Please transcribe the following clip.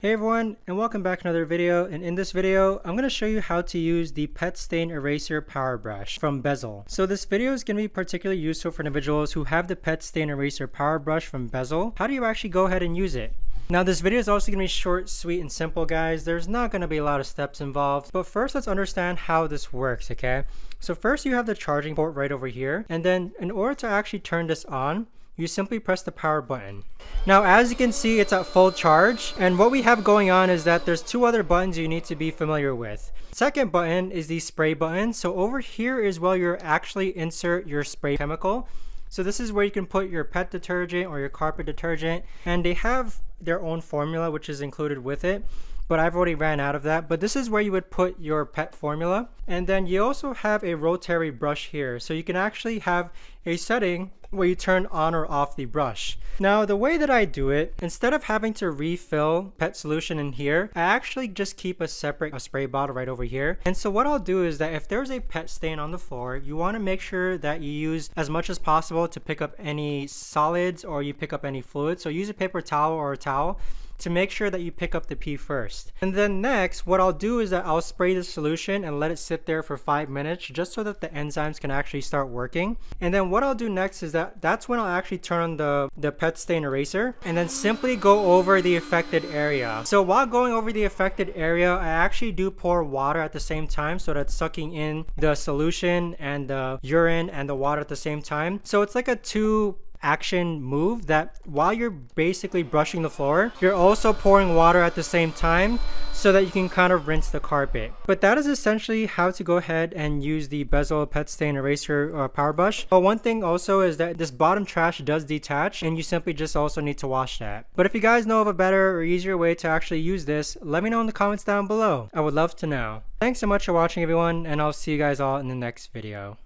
Hey everyone, and welcome back to another video. And in this video, I'm going to show you how to use the Pet Stain Eraser PowerBrush from Bissell. So this video is going to be particularly useful for individuals who have the Pet Stain Eraser PowerBrush from Bissell. How do you actually go ahead and use it? Now this video is also going to be short, sweet, and simple, guys. There's not going to be a lot of steps involved. But first, let's understand how this works, okay? So first, you have the charging port right over here. And then in order to actually turn this on, you simply press the power button. Now, as you can see, it's at full charge. And what we have going on is that there's two other buttons you need to be familiar with. Second button is the spray button. So over here is where you actually insert your spray chemical. So this is where you can put your pet detergent or your carpet detergent. And they have their own formula, which is included with it. But I've already ran out of that. But this is where you would put your pet formula. And then you also have a rotary brush here. So you can actually have a setting where you turn on or off the brush. Now, the way that I do it, instead of having to refill pet solution in here, I actually just keep a separate spray bottle right over here. And so what I'll do is that if there's a pet stain on the floor, you want to make sure that you use as much as possible to pick up any solids or you pick up any fluid. So use a paper towel or a towel to make sure that you pick up the pee first. And then next, what I'll do is that I'll spray the solution and let it sit there for 5 minutes just so that the enzymes can actually start working. And then what I'll do next is that's when I'll actually turn on the pet stain eraser and then simply go over the affected area. So while going over the affected area, I actually do pour water at the same time so that's sucking in the solution and the urine and the water at the same time. So it's like a two action move that while you're basically brushing the floor, you're also pouring water at the same time so that you can kind of rinse the carpet. But that is essentially how to go ahead and use the Bissell Pet Stain Eraser Power Brush. But one thing also is that this bottom trash does detach and you simply just also need to wash that. But if you guys know of a better or easier way to actually use this, let me know in the comments down below. I would love to know. Thanks so much for watching, everyone, and I'll see you guys all in the next video.